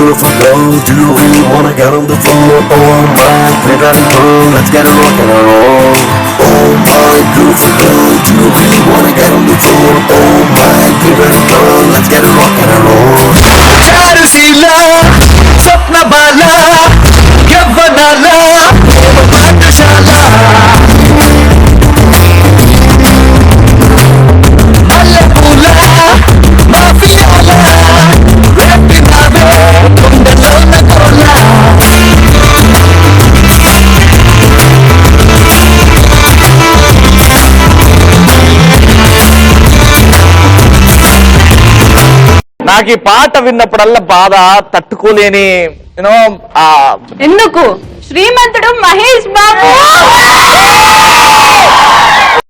Beautiful girl, do you really wanna get on the floor? Oh my pretty girl, let's get a rock and a roll. Oh my beautiful girl, do you really wanna get on the floor? Oh my pretty girl, let's get a rock and a roll. Charusila, Sapna Bala, Yavanala, Patashala. Malapula, Mafiala, Rapinave, Kundalona Kola. నాకు ఈ పాట విన్నప్పుడల్లా బాధ తట్టుకోలేని you know ఎందుకు శ్రీమంతుడు Mahesh Babu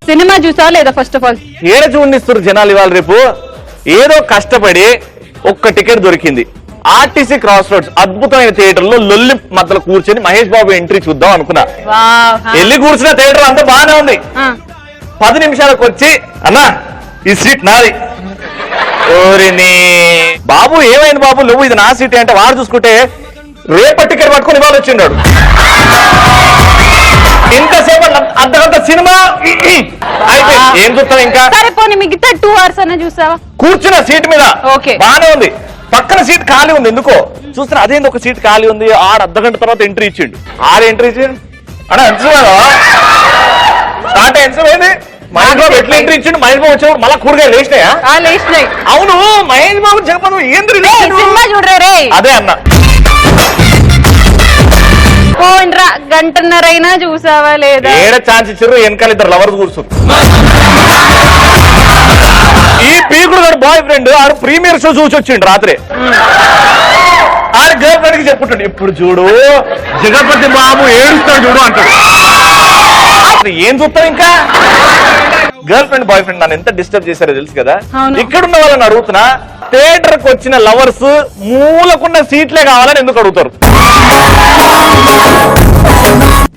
cinema చూసా లేదా? First of all ఏడ చూడిస్తారు జనాలు ఇవాళ రేపు. ఏదో కష్టపడి ఒక్క టికెట్ దొరికింది, ఆర్టీసీ క్రాస్ రోడ్స్ అద్భుతమైన థియేటర్ లో లొల్లి మధ్యలో కూర్చొని మహేష్ బాబు ఎంట్రీ చూద్దాం అనుకున్నా. వెళ్ళి కూర్చున్న థియేటర్ అంతా బాగానే ఉంది. 10 నిమిషాలకు వచ్చి అన్నా ఈ సీట్ నాది. ఓరిని బాబు ఏమైంది బాబు నువ్వు ఇది నా సీట్ అంటే వాడు చూసుకుంటే రేపటి టికెట్ పట్టుకుని ఇవాళ వచ్చిండాడు. ఇంతసేపు అర్ధగంట సినిమా అయితే ఏం చూస్తావు ఇంకా? మిగతా 2 hours అన్న చూసావా? కూర్చున్న సీట్ మీద బానే ఉంది, పక్కన సీట్ ఖాళీ ఉంది. ఎందుకో చూస్తున్నా అదేంది ఒక సీట్ ఖాళీ ఉంది. ఆడు అర్ధగంట తర్వాత ఎంట్రీ ఇచ్చిండు. ఎంట్రీ ఇచ్చిండు అన్నా ఎంతసేపు స్టార్ట్ ఎంతసేమైంది? మహేష్ బాబు ఎట్లా ఎంట్రీ ఇచ్చిండు? మహేష్ బాబు వచ్చినప్పుడు మళ్ళా కూరగాయలు లేచినాయా? అవును మహేష్ బాబు చెప్పను ఏంద్రీ అదే అన్న. గంటన్నరైనా చూసావా లేదా? ఏడ ఛాన్స్ ఇచ్చారు, వెనకాల 2 లవర్స్ కూర్చున్నారు. ఈ పీకుడు గారు బాయ్ ఫ్రెండ్ ఆడు ప్రీమియర్ షో చూసి వచ్చిండు రాత్రి. ఆడ గర్ల్ ఫ్రెండ్ కి చెప్పుంటాడు ఇప్పుడు చూడు జగపతి బాబు ఏడుస్తాడు చూడు అంటాడు. ఏం చూస్తావు ఇంకా? గర్ల్ ఫ్రెండ్ బాయ్ ఫ్రెండ్ నన్ను ఎంత డిస్టర్బ్ చేశారో తెలుసు కదా. ఇక్కడున్న వాళ్ళని అడుగుతున్నా, థియేటర్ కి వచ్చిన లవర్స్ మూలకున్న సీట్లే కావాలని ఎందుకు అడుగుతారు?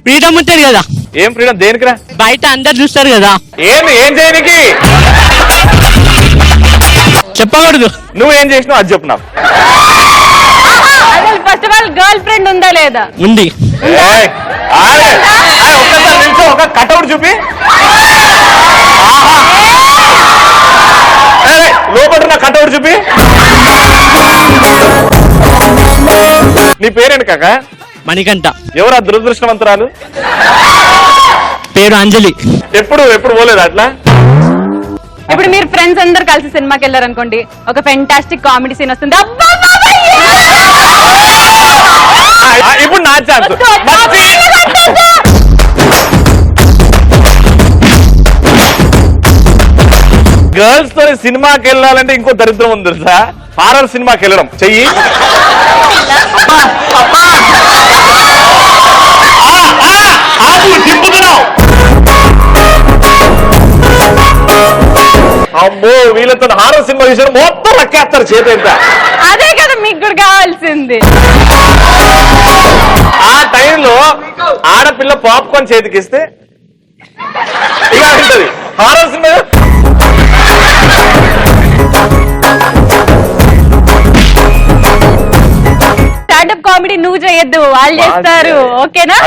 ఫ్రీడమ్ ఉంటుంది కదా. ఏం ఫ్రీడమ్? దేనికిరా? బయట అందరు చూస్తారు కదా. ఏం చేయనికి చెప్పకూడదు. నువ్వేం చేసినావు అది చెప్పు నాకు. First of all girl friend ఉందా లేదా? ఉంది. ఒక్కసారి నిల్చో, ఒక కటౌట్ చూపి. లోపల నా కటౌట్ చూపి. నీ పేరేంటి కాక? మణికంఠ. ఎవరు ఆ దురదృష్టవంతురాలు? పేరు అంజలి. ఎప్పుడు పోలేదు అట్లా? ఇప్పుడు మీరు ఫ్రెండ్స్ అందరు కలిసి సినిమాకి వెళ్ళారు అనుకోండి, ఒక ఫెంటాస్టిక్ కామెడీ సీన్ వస్తుంది. ఇప్పుడు నా ఛాన్స్. గర్ల్స్ తో సినిమాకి వెళ్ళాలంటే ఇంకో దరిద్రం ఉంది తెలుసా? హారర్ సినిమాకి వెళ్ళడం. చెయ్యి అమ్మో వీళ్ళతో హారర్ సినిమా చూసారు మొత్తం రక్కేస్తారు చేతి ఎంత. అదే కదా మీకు కూడా కావాల్సింది. ఆ టైంలో ఆడపిల్ల పాప్కార్న్ చేతికిస్తే ఇలా ఉంటుంది హారర్ సినిమా. స్టాండప్ కామెడీ నువ్వు చేయొద్దు, వాళ్ళు చేస్తారు. ఓకేనా?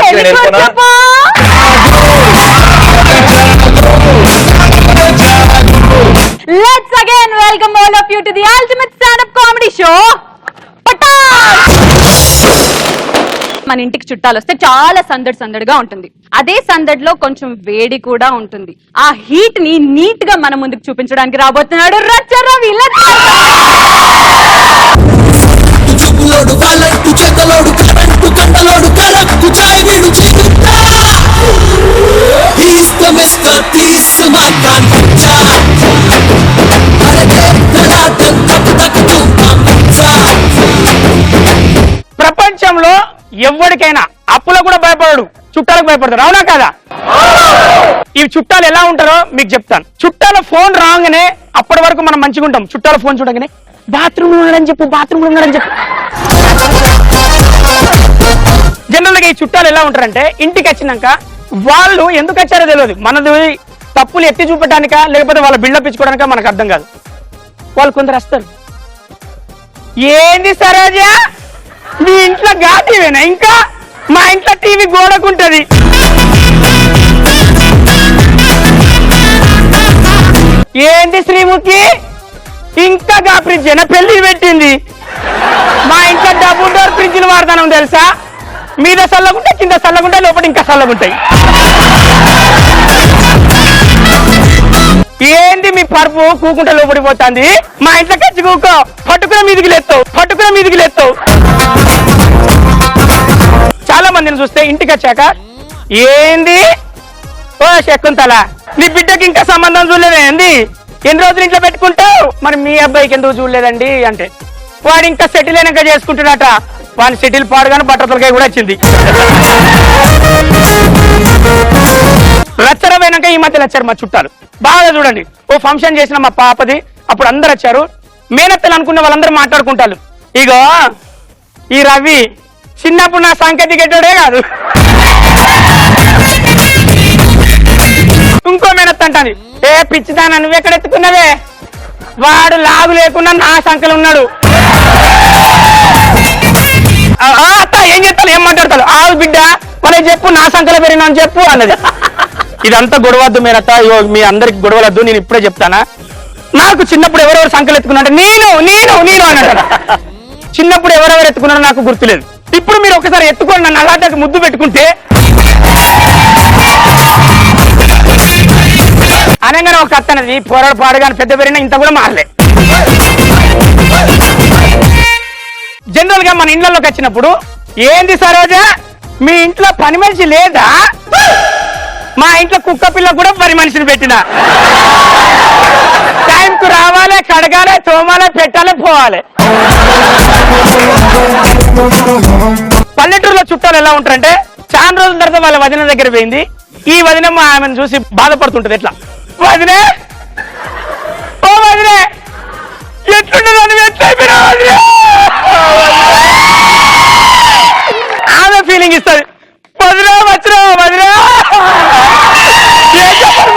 Let's again welcome all of you to the ultimate stand-up comedy show. మన ఇంటికి చుట్టాలు వస్తే చాలా సందడిగా ఉంటుంది. అదే సందడిలో కొంచెం వేడి కూడా ఉంటుంది. ఆ హీట్ ని నీట్ గా మన ముందుకు చూపించడానికి రాబోతున్నాడు రచ్చ రవి. ప్రపంచంలో ఎవరికైనా అప్పులకు కూడా భయపడడు, చుట్టాలకు భయపడతారు. అవునా కదా? ఈ చుట్టాలు ఎలా ఉంటారో మీకు చెప్తాను. చుట్టాల ఫోన్ రాగానే అప్పటి వరకు మనం మంచిగా ఉంటాం. చుట్టాల ఫోన్ చూడగానే బాత్రూమ్ ఉన్నాడని చెప్పు, బాత్రూమ్ ఉన్నాడని చెప్పు. జనరల్ గా ఈ చుట్టాలు ఎలా ఉంటారంటే ఇంటికి వచ్చినాక వాళ్ళు ఎందుకు వచ్చారో తెలియదు. మనది తప్పులు ఎత్తి చూపడానికా లేకపోతే వాళ్ళ బిల్డప్ ఇచ్చుకోవడానికా మనకు అర్థం కాదు. వాళ్ళు కొందరు వస్తారు, ఏంది సరోజా మీ ఇంట్లో టీవీనా, ఇంకా మా ఇంట్లో టీవీ గోడకుంటది. ఏంది శ్రీముఖి ఇంకా ఫ్రిడ్జ్ పెళ్లి పెట్టింది, మా ఇంట్లో డబుల్ డోర్ ఫ్రిడ్జ్లు వాడతాను తెలుసా, మీద చల్లగుంటే కింద చల్లగుంటే లోపల ఇంకా చల్లగుంటాయి. ఏంది మీ పరుపు కూకుంటే లోపలికి పోతుంది, మా ఇంట్లో కచ్చి కూకో పట్టుకునే మీదికి లేస్తావు, పట్టుకునే మీదికి లేస్తావు. చాలా మందిని చూస్తే ఇంటికి వచ్చాక ఏంది ఓ శకుంతలా నీ బిడ్డకి ఇంకా సంబంధం చూడలేదే, ఏంది ఎన్ని రోజులు ఇంట్లో పెట్టుకుంటావు, మరి మీ అబ్బాయికి ఎందుకు చూడలేదండి అంటే వాడు ఇంకా సెటిల్ అయినాక చేసుకుంటున్నట. వాడిని సెటిల్ పాడుగానే బట్టతలకాయ కూడా వచ్చింది. రచ్చరమైనాక ఈ మధ్యలో వచ్చారు మా చుట్టాలు, బాగా చూడండి. ఓ ఫంక్షన్ చేసిన మా పాపది, అప్పుడు అందరు వచ్చారు. మేనత్తలు అనుకున్న వాళ్ళందరూ మాట్లాడుకుంటారు, ఇగో ఈ రవి చిన్నప్పుడు నా సాంకేతికేటోడే కాదు. ఇంకో మేనత్త అంటాను, ఏ పిచ్చిదానా నువ్వెక్కడ ఎత్తుకున్నావే, వాడు లాగు లేకుండా నా సంఖ్యలో ఉన్నాడు. అత్త ఏం చెప్తాను, ఏం మాట్లాడతాడు, ఆవు బిడ్డ మనకి చెప్పు, నా సంఖ్యలో పెరిగినా అని చెప్పు అన్నది. ఇదంతా గొడవద్దు మేనత్త, మీ అందరికి గొడవలద్దు, నేను ఇప్పుడే చెప్తానా. నాకు చిన్నప్పుడు ఎవరెవరు సంఖ్యలు ఎత్తుకున్నా నేను నేను నేను అన్నాడు. చిన్నప్పుడు ఎవరెవరు ఎత్తుకున్నారో నాకు గుర్తులేదు. ఇప్పుడు మీరు ఒకసారి ఎత్తుకొని నన్ను అలాంటి ముద్దు పెట్టుకుంటే అనగానే ఒక అత్తనది పోరాడు పాడుగాని పెద్ద పెరిగినా ఇంత కూడా మారలే. జనరల్ గా మన ఇళ్లలోకి వచ్చినప్పుడు ఏంది సరోజా మీ ఇంట్లో పని మనిషి లేదా, మా ఇంట్లో కుక్క పిల్ల కూడా పని మనిషిని పెట్టిన, టైంకు రావాలి, కడగాలి, తోమాలి, పెట్టాలి, పోవాలి. పల్లెటూరులో చుట్టాలు ఎలా ఉంటారంటే చాలా రోజుల తర్వాత వాళ్ళ వదిన దగ్గర పోయింది, ఈ వదినమ్మ ఆమెను చూసి బాధపడుతుంటది. ఎట్లా వదినే ఓ వదినే ఎట్లుండదు ఎట్లయిపోయినా ఆమె ఫీలింగ్ ఇస్తుంది, వదినా వచ్చినా వదినా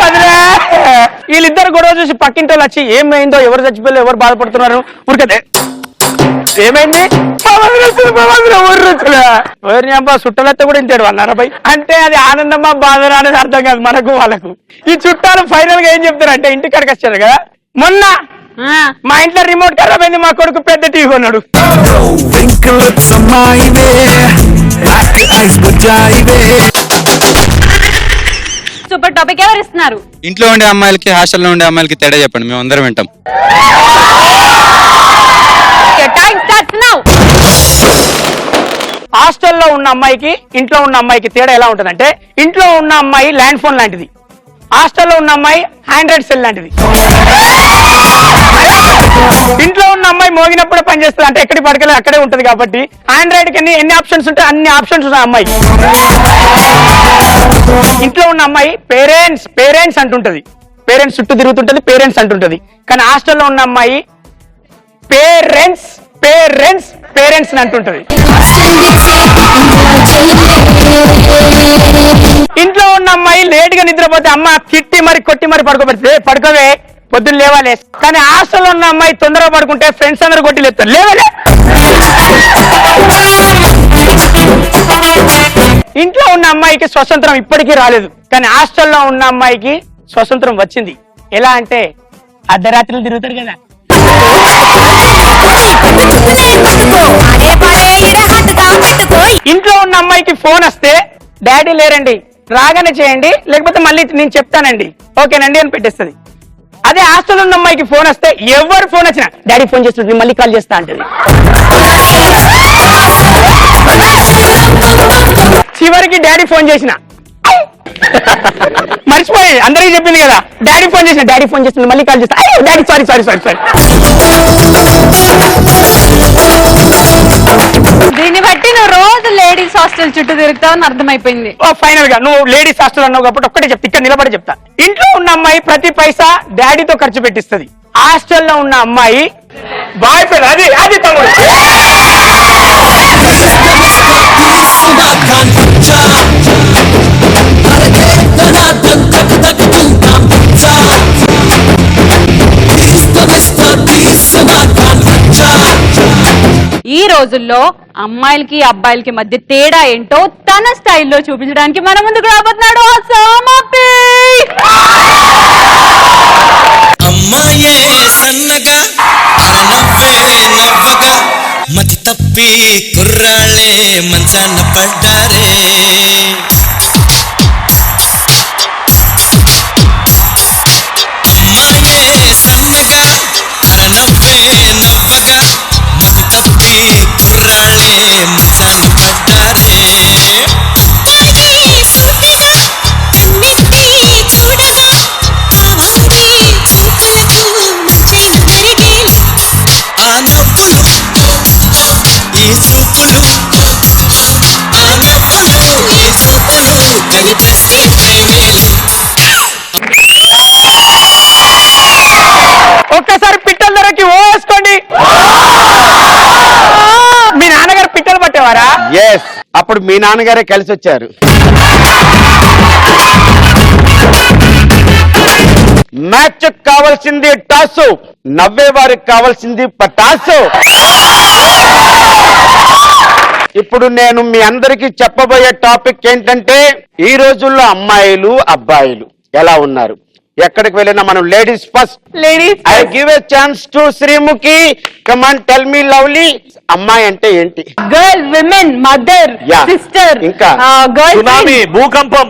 వదినా. వీళ్ళిద్దరు గొడవ చూసి పక్కింటి వాళ్ళు వచ్చి ఏమైందో, ఎవరు చచ్చిపోయారు, ఎవరు బాధపడుతున్నారు ఉరికదే ఏమైంది చుట్టాలతో కూడా ఇంతాడు వాళ్ళ పై అంటే అది ఆనందమా బాధ అనేది అర్థం కాదు మనకు వాళ్ళకు. ఈ చుట్టాలు ఫైనల్ గా ఏం చెప్తారు అంటే ఇంటి కాడికి వచ్చారు కదా, మొన్న మా ఇంట్లో రిమోట్ ఖరాబ్ అయింది, మా కొడుకు పెద్ద టీవీ కొన్నాడు. సూపర్ టాపిక్ ఎవరు ఇస్తున్నారు? ఇంట్లో ఉండే అమ్మాయిలకి హాస్టల్లో ఉండే అమ్మాయిలకి తేడా చెప్పండి, మేము అందరం వింటాం. హాస్టల్లో ఉన్న అమ్మాయికి ఇంట్లో ఉన్న అమ్మాయికి తేడా ఎలా ఉంటుందంటే, ఇంట్లో ఉన్న అమ్మాయి ల్యాండ్ ఫోన్ లాంటిది, హాస్టల్లో ఉన్న అమ్మాయి ఆండ్రాయిడ్ సెల్ లాంటిది. ఇంట్లో ఉన్న అమ్మాయి మోగినప్పుడే పనిచేస్తుంది, అంటే ఎక్కడికి పడకలే అక్కడే ఉంటది కాబట్టి ఆండ్రాయిడ్ కి ఎన్ని ఆప్షన్స్ ఉంటాయి అన్ని ఆప్షన్స్ ఉన్నాయి అమ్మాయికి. ఇంట్లో ఉన్న అమ్మాయి పేరెంట్స్ పేరెంట్స్ అంటుంటది, పేరెంట్స్ చుట్టూ తిరుగుతుంటది, పేరెంట్స్ అంటుంటది. కానీ హాస్టల్లో ఉన్న అమ్మాయి పేరెంట్స్ పేరెంట్స్ పేరెంట్స్ అంటుంటది. ఇంట్లో ఉన్న అమ్మాయి లేట్ గా నిద్రపోతే అమ్మ తిట్టి మరి కొట్టి మరి పడుకోబెడితే పడుకోవే పొద్దున్న లేవాలి. కానీ హాస్టల్లో ఉన్న అమ్మాయి తొందరగా పడుకుంటే ఫ్రెండ్స్ అందరు కొట్టి లేస్తారు, లేవలే. ఇంట్లో ఉన్న అమ్మాయికి స్వతంత్రం ఇప్పటికీ రాలేదు, కానీ హాస్టల్లో ఉన్న అమ్మాయికి స్వతంత్రం వచ్చింది. ఎలా అంటే అర్ధరాత్రులు తిరుగుతారు కదా, ఇంట్లో ఉన్న అమ్మాయికి ఫోన్ వస్తే డాడీ లేరండి రాగానే చేయండి, లేకపోతే మళ్ళీ నేను చెప్తానండి ఓకేనండి అని పెట్టేస్తుంది. అదే హాస్టల్ ఉన్న అమ్మాయికి ఫోన్ వస్తే ఎవరు ఫోన్ వచ్చినా డాడీ ఫోన్ చేస్తుంది మళ్ళీ కాల్ చేస్తా అంటది. చివరికి డాడీ ఫోన్ చేసిన మర్చిపోయి అందరికి చెప్పింది కదా, డాడీ ఫోన్ చేసిన డాడీ ఫోన్ చేస్తుంది మళ్ళీ కాల్ చేస్తా, daddy sorry sorry sorry sorry. దీన్ని బట్టి నువ్వు రోజు లేడీస్ హాస్టల్ చుట్టూ తిరుగుతావు అని అర్థమైపోయింది. ఫైనల్ గా నువ్వు లేడీస్ హాస్టల్ అన్నావు కాబట్టి ఒక్కటే చెప్తా, ఇక్కడ నిలబడి చెప్తా. ఇంట్లో ఉన్న అమ్మాయి ప్రతి పైసా డాడీతో ఖర్చు పెట్టిస్తుంది, హాస్టల్లో ఉన్న అమ్మాయి బాయ్ ఫ్రెండ్ అది అది తమ్ముడు. ఈ రోజుల్లో అమ్మాయిలకి అబ్బాయిలకి మధ్య తేడా ఏంటో తన స్టైల్లో చూపించడానికి మన ముందుకు రాబోతున్నాడు అసామపి. అమ్మాయే సన్నగా నవ్వే నవ్వగా మతి తప్పి కుర్రాళ్ళే మంచాన పడ్డారే. అమ్మాయే సన్నగా నవ్వే నవ్వగా మతి తప్పి కుర్రాళ్ళే మంచాన పడ్డారే. ఆ నవ్వులు ఈ చూపులు ఆ నవ్వులు ఈ చూపులు కనిపిస్తే ప్రేమేలు. ఒక్కసారి పిట్టల ధరకి ఓసుకోండి. మీ నాన్నగారు పిట్టలు పట్టేవారా? ఎస్, అప్పుడు మీ నాన్నగారే కలిసి వచ్చారు. మ్యాచ్ కావాల్సింది టాసు, నవ్వే వారికి కావాల్సింది పటాసు. ఇప్పుడు నేను మీ అందరికీ చెప్పబోయే టాపిక్ ఏంటంటే, ఈ రోజుల్లో అమ్మాయిలు అబ్బాయిలు ఎలా ఉన్నారు? ఎక్కడికి వెళ్ళినా మనం ladies first. Ladies I give a chance to Sreemukhi. Come on, tell me lovely, అమ్మాయి అంటే ఏంటి? Girl, women, mother, Yeah. Sister, ఇంకా? గర్ల్, సునామీ, భూకంపం.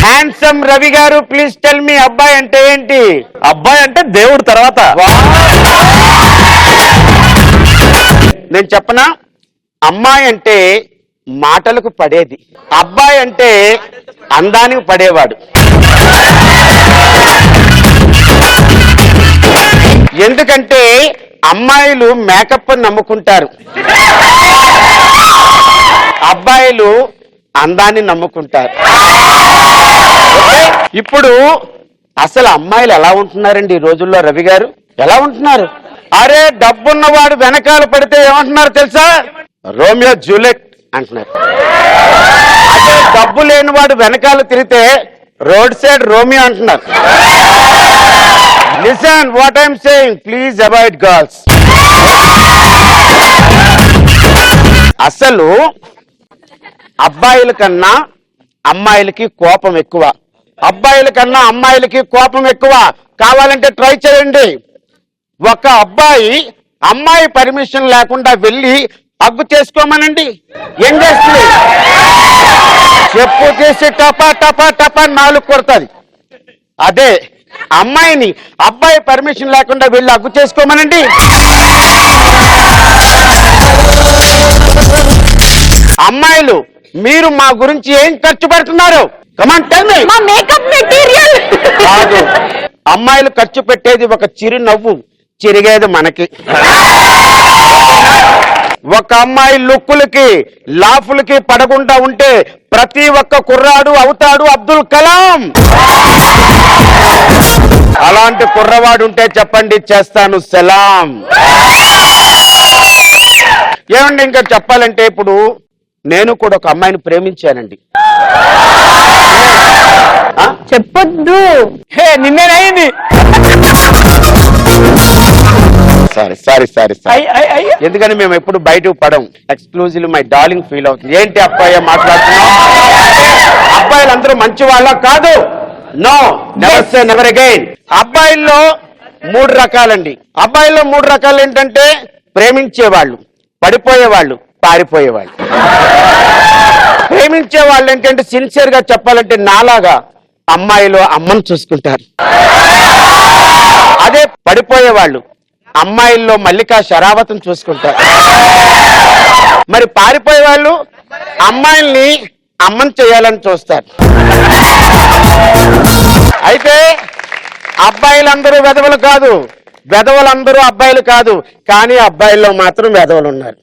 హ్యాండ్సమ్ రవి గారు, ప్లీజ్ టెల్ మీ అబ్బాయి అంటే ఏంటి? అబ్బాయి అంటే దేవుడు తర్వాత. నేను చెప్పనా, అమ్మాయి అంటే మాటలకు పడేది, అబ్బాయి అంటే అందానికి పడేవాడు. ఎందుకంటే అమ్మాయిలు మేకప్ నమ్ముకుంటారు, అబ్బాయిలు అందాన్ని నమ్ముకుంటారు. ఇప్పుడు అసలు అమ్మాయిలు ఎలా ఉంటున్నారండి ఈ రోజుల్లో? రవి గారు ఎలా ఉంటున్నారు? అరే, డబ్బున్నవాడు వెనకాల పడితే ఏమంటున్నారు తెలుసా? రోమియో జూలియట్ అంటున్నారు. అదే డబ్బు లేనివాడు వెనకాల తిరిగితే రోడ్ సైడ్ రోమియో అంటున్నారు. Listen what I'm saying, please avoid girls. అసలు అబ్బాయిల కన్నా అమ్మాయిలకి కోపం ఎక్కువ, అబ్బాయిల కన్నా అమ్మాయిలకి కోపం ఎక్కువ. కావాలంటే ట్రై చేయండి. ఒక అబ్బాయి అమ్మాయి పర్మిషన్ లేకుండా వెళ్ళి హగ్గు చేసుకోమనండి, ఏం చేస్తుంది? చెప్పు తీసి టపా టపా టపా 4 కొడుతుంది. అదే అమ్మాయిని అబ్బాయి పర్మిషన్ లేకుండా వెళ్ళి హగ్గు చేసుకోమనండి, అమ్మాయిలు మీరు మా గురించి ఏం ఖర్చు పెడుతున్నారు? Come on tell me. మా మేకప్ మెటీరియల్ కాదు, అమ్మాయిలు ఖర్చు పెట్టేది ఒక చిరునవ్వు, చిరిగేది మనకి. ఒక అమ్మాయి లుక్కులకి లాఫులకి పడకుండా ఉంటే ప్రతి ఒక్క కుర్రాడు అవుతాడు అబ్దుల్ కలాం. అలాంటి కుర్రవాడు ఉంటే చెప్పండి, చేస్తాను సలాం. ఏమండి, ఇంకా చెప్పాలంటే ఇప్పుడు నేను కూడా ఒక అమ్మాయిని ప్రేమించానండి. చెప్పొద్దు. హే, నిన్నేనయింది. Sorry sorry sorry sorry. ఐ ఎందుకని మేము ఎప్పుడు బయటకు పడం, ఎక్స్క్లూజివ్ మై డార్లింగ్ ఫీల్ అవుతుంది. ఏంటి అబ్బాయి మాట్లాడుతున్నావు? అబ్బాయిలు అందరూ మంచి వాళ్ళ కాదు. No, never say never again. అబ్బాయిల్లో 3 రకాలండి. అబ్బాయిల్లో 3 రకాలు ఏంటంటే, ప్రేమించేవాళ్ళు, పడిపోయేవాళ్ళు, పారిపోయేవాళ్ళు. ప్రేమించే వాళ్ళు ఏంటంటే, సిన్సియర్ గా చెప్పాలంటే నాలాగా అమ్మాయిలు అమ్మని చూసుకుంటారు. అదే పడిపోయేవాళ్ళు అమ్మాయిల్లో మల్లికా శరావతిని చూసుకుంటారు. మరి పారిపోయే వాళ్ళు అమ్మాయిల్ని అమ్మని చేయాలని చూస్తారు. అయితే అబ్బాయిలందరూ వెధవలు కాదు, వెధవలందరూ అబ్బాయిలు కాదు, కానీ అబ్బాయిల్లో మాత్రం వెధవలు ఉన్నారు.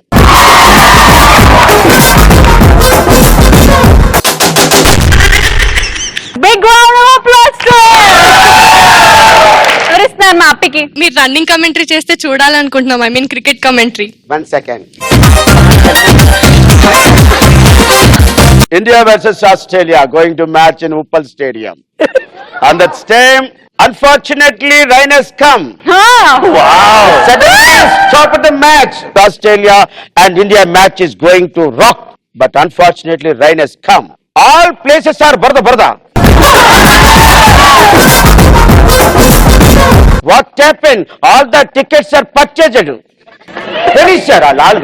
Big round of applause. చెప్తున్నారు మా అప్పికి? మీరు రన్నింగ్ కమెంటరీ చేస్తే చూడాలనుకుంటున్నాం. I mean cricket commentary. 1 second. India versus Australia going to match in Uppal Stadium. On that time, unfortunately, rain has come. Wow. Suddenly stopped the match. Australia and India match is going to rock, but unfortunately, rain has come. All places are barda. What happened? All the tickets are purchased. Finish, sir, all.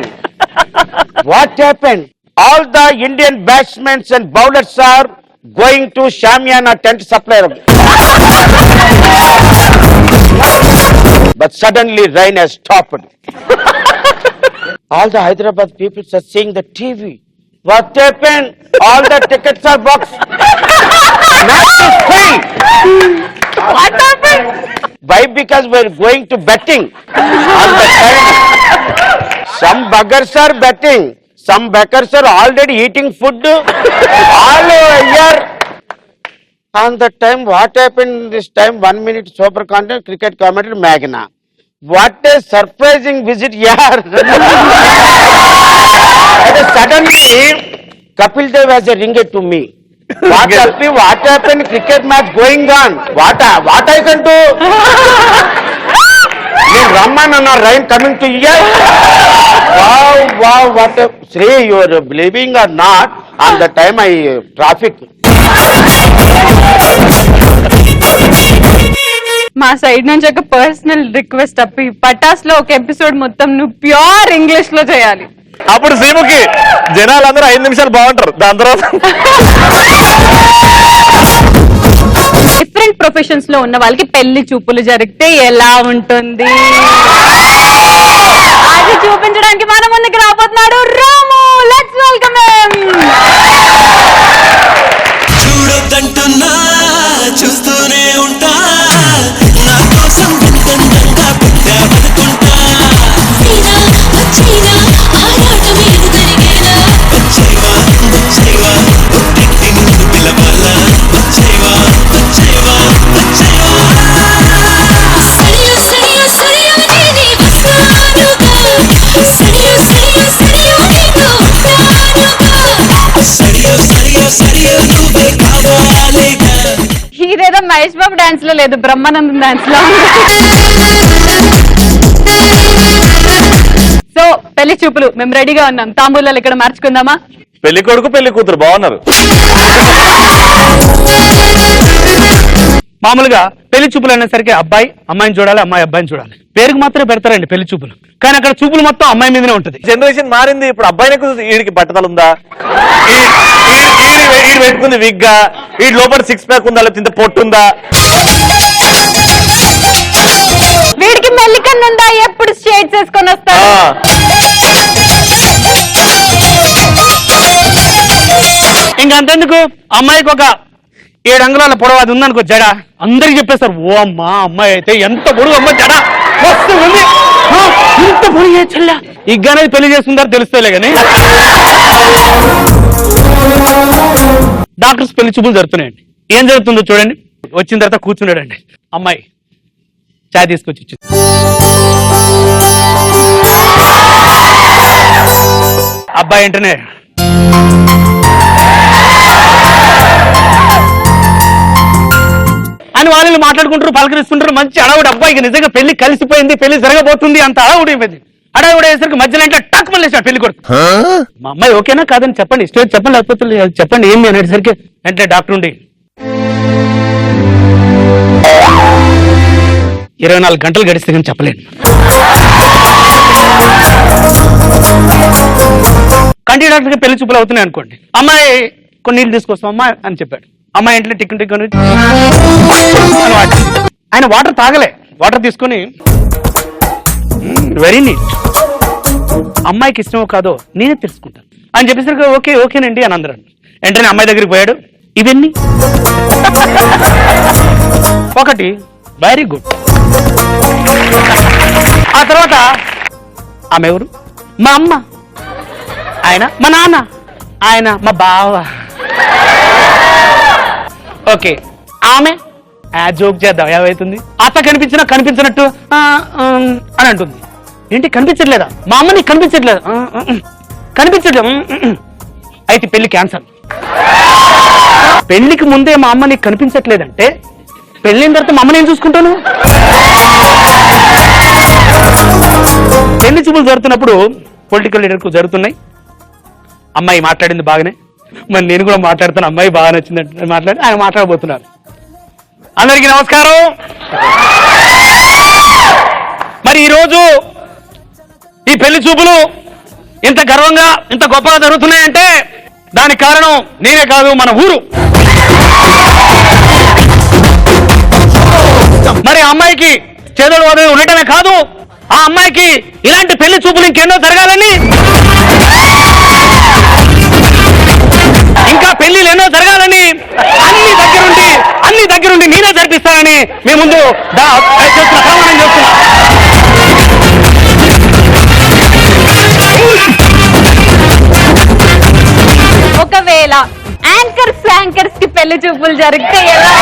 What happened? All the Indian batsmen and bowlers are going to Shamiana tent supplier. But suddenly rain has stopped. All the Hyderabad people are seeing the TV. What happened? All the tickets are boxed. Match is free. What happened? Why? Because we're going to betting. All the time. Some buggers are betting. Some beggars are already eating food all year. On that time, what happened this time? 1 minute super content cricket commentator Magna. What a surprising visit here. Suddenly, Kapil Dev has a ringer to me. What happened? Cricket match going on. What I can do? Raman and rain coming to here. Wow, what a Sri, you are believing or not, on the time traffic. మా side నుంచి ఒక personal request అప్పి, పటాస్ లో ఒక episode మొత్తం నువ్వు pure English లో చేయాలి. అప్పుడు సీముకి జనాలందరూ 5 నిమిషాలు బాగుంటారు, దాని తర్వాత డిఫరెంట్ ప్రొఫెషన్స్ లో ఉన్న వాళ్ళకి పెళ్లి చూపులు జరిగితే ఎలా ఉంటుంది అది చూపించడానికి మన ముందుకు రాబోతున్నాడు రాము. Let's welcome him. చూడొద్దంటున్నా చూస్తూనే ఉంటా, నా కోసం ఎంతందంగా పెట్టావనుకుంటా. వచ్చేవా పుట్టింటి ముందు పిలవాల. వచ్చేవా ఇదేదో మహేష్ బాబు డాన్స్ లో లేదు, బ్రహ్మానందం డాన్స్ లో. సో పెళ్లి చూపులు మేము రెడీగా ఉన్నాం. తాంబూలాలు ఇక్కడ మార్చుకుందామా? పెళ్లి కొడుకు పెళ్లి కూతురు బాగున్నారు. మామూలుగా పెళ్లి చూపులు అనేసరికి అబ్బాయి అమ్మాయిని చూడాలి, అమ్మాయి అబ్బాయిని చూడాలి. పేరుకు మాత్రమే పెడతారండి పెళ్లి చూపులు, కానీ అక్కడ చూపులు మొత్తం అమ్మాయి మీదనే ఉంటుంది. జనరేషన్ మారింది. ఇప్పుడు అబ్బాయిలకు వీడికి పట్టుదల ఉందా, ఈడు పెట్టుకుంది విగ్గా, వీడి లోపల 6 ప్యాక్ ఉందా, లేకపోతే ఇంత పొట్టుందా, వీడికి మెల్లికన్ను ఉందా, ఎప్పుడు షేడ్స్ వేసుకొని వస్తాడు. ఇంకంతెందుకు, అమ్మాయికి ఒక 7 అంగుళాల పొడవు అది ఉందనుకో జడ, అందరికి చెప్పేస్తారు, ఓ అమ్మా అమ్మాయి అయితే ఎంత పొడుగు, అమ్మ జడ మస్తు ఉంది, ఇంత పొడుగు చెల్లా ఇగ్గనేది పెళ్లి చేసుకుంటారు తెలుస్తేలే కానీ. డాక్టర్స్ పెళ్లి చూపులు జరుగుతున్నాయండి. ఏం జరుగుతుందో చూడండి. వచ్చిన తర్వాత కూర్చున్నాడండి, అమ్మాయి చాయ్ తీసుకొచ్చి ఇచ్చింది. అబ్బాయి వెంటనే అని వాళ్ళు మాట్లాడుకుంటారు, పలకరిస్తుంటారు, మంచి అడవుడు. అబ్బాయికి నిజంగా పెళ్లి కలిసిపోయింది, పెళ్లి జరగబోతుంది, అంత అడవుడు అయిపోయింది. అడవుడు అయ్యేసరికి మధ్యలో ఇంట్లో టక్ మళ్ళీ పెళ్లి కొడుకు. మా అమ్మాయి ఓకేనా కాదని చెప్పండి, స్టేట్ చెప్పండి, లేకపోతే చెప్పండి ఏమి అనేసరికి వెంటనే డాక్టర్ ఉండి 24 గంటలు గడిస్తే కానీ చెప్పలేను. కంటి డాక్టర్కి పెళ్లి చూపులు అవుతున్నాయి అనుకోండి. అమ్మాయి కొన్ని నీళ్ళు తీసుకొస్తాం అమ్మాయి అని చెప్పాడు. అమ్మాయి ఇంట్లో టిక్కొని ఆయన వాటర్ తాగలే, వాటర్ తీసుకొని వెరీ నీట్, అమ్మాయికి ఇష్టమో కాదో నేనే తెలుసుకుంటాను అని చెప్పేసరికి ఓకేనండి అని అందరూ. వెంటనే అమ్మాయి దగ్గరికి పోయాడు. ఇవన్నీ ఒకటి వెరీ గుడ్. ఆ తర్వాత ఆమె ఎవరు? మా అమ్మ, ఆయన మా నాన్న, ఆయన మా బావ. ఓకే, ఆమె జోక్ చేద్దాం ఏమవుతుంది అత్త కనిపించినా కనిపించినట్టు అని అంటుంది. ఏంటి కనిపించట్లేదా మా అమ్మ నీకు కనిపించట్లేదు కనిపించట్లేదు అయితే పెళ్లి క్యాన్సల్. పెళ్లికి ముందే మా అమ్మ నీకు కనిపించట్లేదంటే పెళ్ళైన తర్వాత మా అమ్మ నేను చూసుకుంటాను. పెళ్లి చూపులు జరుగుతున్నప్పుడు పొలిటికల్ లీడర్కు జరుగుతున్నాయి. అమ్మాయి మాట్లాడింది బాగానే, మరి నేను కూడా మాట్లాడుతాను. అమ్మాయి బాగా నచ్చిందంటే మాట్లాడి ఆయన మాట్లాడబోతున్నారు. అందరికీ నమస్కారం. మరి ఈరోజు ఈ పెళ్లి చూపులు ఇంత గర్వంగా ఇంత గొప్పగా జరుగుతున్నాయంటే దానికి కారణం నేనే కాదు, మన ఊరు. మరి ఆ అమ్మాయికి చేదోడు వాదోడు ఉండటమే కాదు, ఆ అమ్మాయికి ఇలాంటి పెళ్లి చూపులు ఇంకెన్నో జరగాలని, ఇంకా పెళ్లిలు ఎన్నో జరగాలని అన్ని దగ్గరుండి నేనే జరిపిస్తానని మీ ముందు ప్రమాణం చేస్తున్నా. ఒకవేళ యాంకర్ ఫ్లాంకర్స్ కి పెళ్లి చూపులు జరిగితే ఎలా?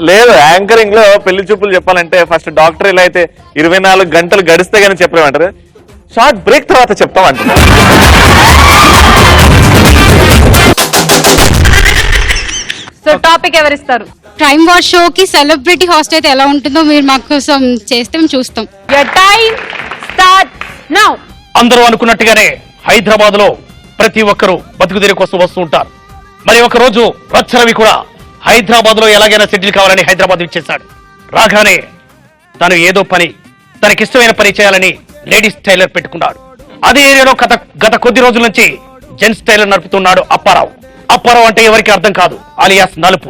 లేదు, యాంకరింగ్ లో పెళ్లి చూపులు చెప్పాలంటే ఫస్ట్ డాక్టర్ ఇలా అయితే 24 గంటలు గడిస్తే గానీ చెప్పలేమంటారు. షార్ట్ బ్రేక్ తర్వాత చెప్తాం అంటున్నారు. సో టాపిక్ ఎవరిస్తారు? క్రైమ్ వాచ్ షోకి సెలబ్రిటీ హాస్ట్ అయితే ఎలా ఉంటుందో మీరు మా కోసం చేస్తే మేము చూస్తాం. Your time starts now. అందరూ అనుకున్నట్టుగానే హైదరాబాద్ లో ప్రతి ఒక్కరూ బతుకుదేరి కోసం వస్తూ ఉంటారు. మరి ఒక రోజు రచ్చరవి కూడా హైదరాబాద్ లో ఎలాగైనా సెటిల్ కావాలని హైదరాబాద్ ఇచ్చేశాడు. రాగానే తను ఏదో పని, తనకిష్టమైన పని చేయాలని లేడీస్ టైలర్ పెట్టుకున్నాడు. అదే ఏరియాలో గత కొద్ది రోజుల నుంచి జెంట్స్ టైలర్ నడుపుతున్నాడు అప్పారావు. అప్పారావు అంటే ఎవరికి అర్థం కాదు, అలియాస్ నలుపు.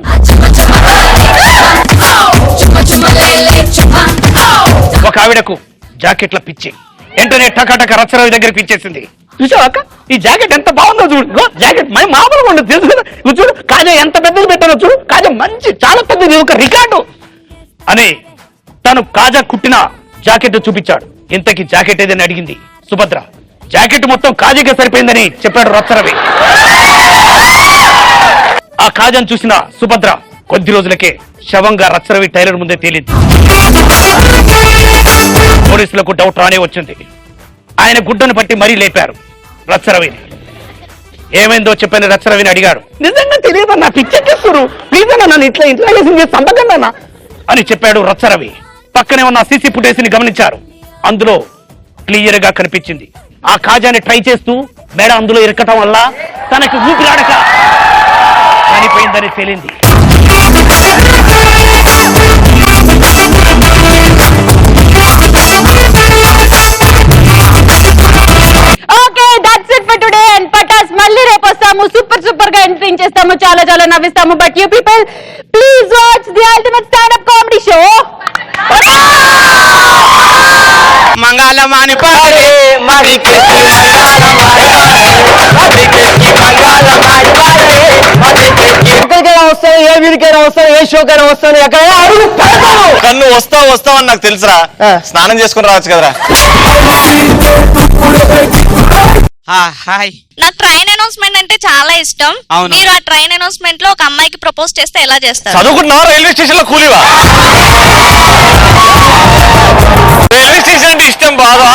ఒక ఆవిడకు జాకెట్ల పిచ్చి. వెంటనే టకాటక రచ్చరవి దగ్గరికి పిచ్చేసింది. చూసాక ఈ జాకెట్ ఎంత బాగుందో చూడు, జాకెట్ మామూలుగా ఉండదు తెలుసు కదా, చూడు కాజా ఎంత పెద్దది పెట్టానో చూడు, కాజా మంచి చాలా పెద్దది, ఒక రికార్డు అని తను కాజా కుట్టిన జాకెట్ చూపించాడు. ఇంతకీ జాకెట్ ఏదని అడిగింది సుభద్ర. జాకెట్ మొత్తం కాజాగా సరిపోయిందని చెప్పాడు రచ్చరవి. ఆ కాజాను చూసిన సుభద్ర కొద్ది రోజులకే శవంగా రచ్చరవి టైలర్ ముందే తేలింది. పోలీసులకు డౌట్ రానే వచ్చింది. ఆయన గుడ్డను పట్టి మరీ లేపారు రచ్చరవిని. ఏమైందో చెప్పని రచ్చరవిని అడిగాడు. నిజంగా తెలియదన్నా, పిచ్చెక్కిస్తారు, ప్లీజ్ అన్న నన్ను ఇంట్లో సంబకన్నా అని చెప్పాడు రచ్చరవి. పక్కనే ఉన్న సీసీ ఫుటేజ్ ని గమనించారు. అందులో క్లియర్ గా కనిపించింది ఆ కాజాని ట్రై చేస్తూ మేడ అందులో ఇరకటం వల్ల తనకి ఊపిరాడక చనిపోయిందని తేలింది. Okay, that's it for today and Patas. మళ్ళీ రేపు వస్తాము, సూపర్ గా ఎంటర్టైన్ చేస్తాము, చాలా నవ్విస్తాము. But you people please watch the ultimate stand up comedy show. మంగళమాని పాడే మరి ఎక్కడికైనా వస్తాను, ఏ వీరికైనా వస్తాను, ఏ షోకైనా వస్తాను, ఎక్కడైనా అడుగు పెడతాను. కన్ను వస్తావు అని నాకు తెలుసురా, స్నానం చేసుకుని రావచ్చు కదరా. హాయ్. నాకు ట్రైన్ అనౌన్స్మెంట్ అంటే చాలా ఇష్టం. అవును. మీరు ఆ ట్రైన్ అనౌన్స్మెంట్ లో ఒక అమ్మాయికి ప్రపోజ్ చేస్తే ఎలా చేస్తారు? చదువుకుంటున్నావా? రైల్వే స్టేషన్ లో కూలివా? రైల్వే స్టేషన్ అంటే ఇష్టం బాగా.